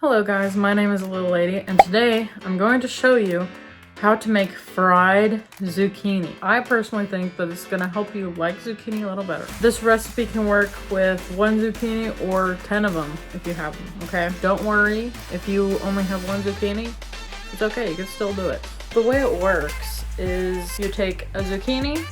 Hello guys, my name is Little Lady, and today I'm going to show you how to make fried zucchini. I personally think that it's gonna help you like zucchini a little better. This recipe can work with 1 zucchini or 10 of them if you have them, okay? Don't worry if you only have 1 zucchini, it's okay, you can still do it. The way it works is you take a zucchini,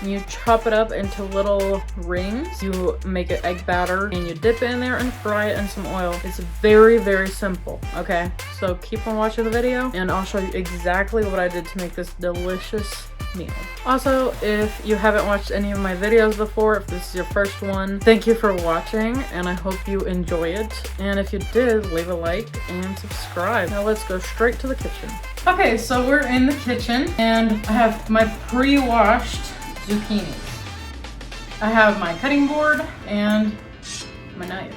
you chop it up into little rings, you make an egg batter, and you dip it in there and fry it in some oil. It's very, very simple, okay? So keep on watching the video, and I'll show you exactly what I did to make this delicious meal. Also, if you haven't watched any of my videos before, if this is your first one, thank you for watching, and I hope you enjoy it. And if you did, leave a like and subscribe. Now let's go straight to the kitchen. Okay, so we're in the kitchen, and I have my pre-washed zucchinis. I have my cutting board and my knife.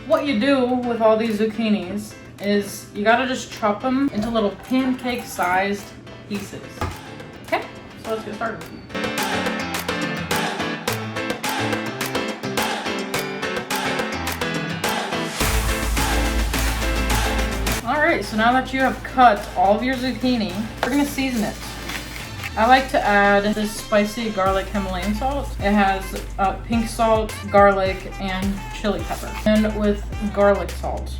What you do with all these zucchinis is you gotta just chop them into little pancake sized pieces. Okay, so let's get started. Alright, so now that you have cut all of your zucchini, we're gonna season it. I like to add this spicy garlic Himalayan salt. It has pink salt, garlic, and chili pepper. And with garlic salt.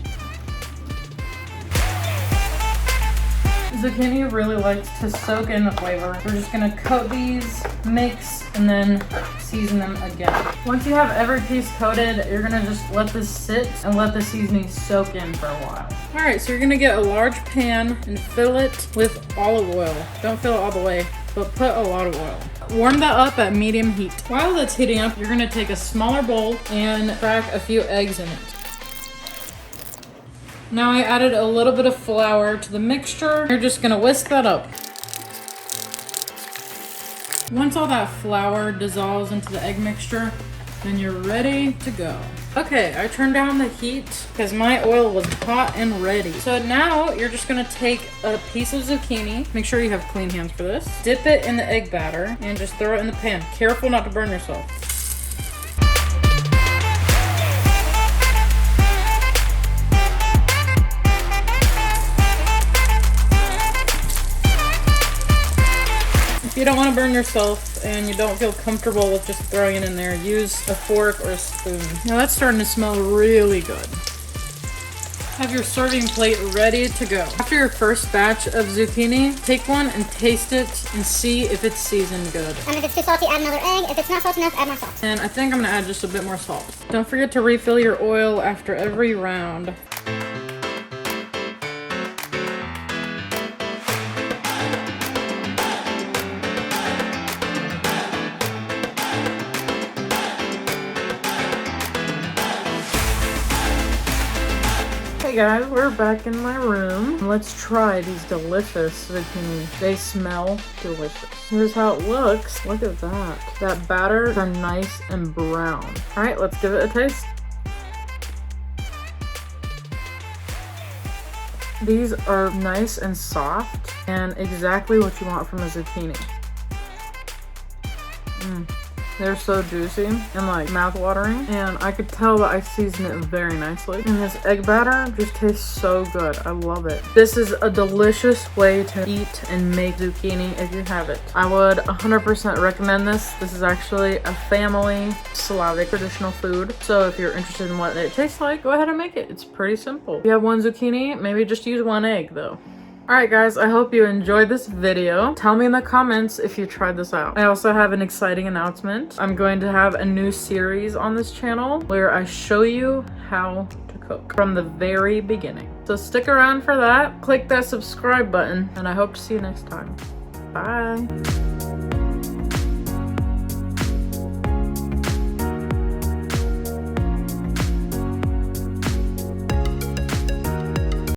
Zucchini really likes to soak in the flavor. We're just gonna coat these, mix, and then season them again. Once you have every piece coated, you're gonna just let this sit and let the seasoning soak in for a while. All right, so you're gonna get a large pan and fill it with olive oil. Don't fill it all the way, but put a lot of oil. Warm that up at medium heat. While that's heating up, you're gonna take a smaller bowl and crack a few eggs in it. Now I added a little bit of flour to the mixture. You're just gonna whisk that up. Once all that flour dissolves into the egg mixture, then you're ready to go. Okay, I turned down the heat because my oil was hot and ready. So now you're just gonna take a piece of zucchini. Make sure you have clean hands for this. Dip it in the egg batter and just throw it in the pan. Careful not to burn yourself. If you don't want to burn yourself and you don't feel comfortable with just throwing it in there, use a fork or a spoon. Now that's starting to smell really good. Have your serving plate ready to go. After your first batch of zucchini, take one and taste it and see if it's seasoned good. And if it's too salty, add another egg. If it's not salty enough, add more salt. And I think I'm gonna add just a bit more salt. Don't forget to refill your oil after every round. Hey guys, we're back in my room. Let's try these delicious zucchini. They smell delicious. Here's how it looks. Look at that. That batter are nice and brown. All right, let's give it a taste. These are nice and soft and exactly what you want from a zucchini. They're so juicy and like mouth-watering, and I could tell that I seasoned it very nicely. And this egg batter just tastes so good. I love it. This is a delicious way to eat and make zucchini if you have it. I would 100% recommend this. This is actually a family Slavic traditional food. So if you're interested in what it tastes like, go ahead and make it. It's pretty simple. If you have 1 zucchini, maybe just use 1 egg though. Alright guys, I hope you enjoyed this video. Tell me in the comments if you tried this out. I also have an exciting announcement. I'm going to have a new series on this channel where I show you how to cook from the very beginning. So stick around for that. Click that subscribe button, and I hope to see you next time. Bye!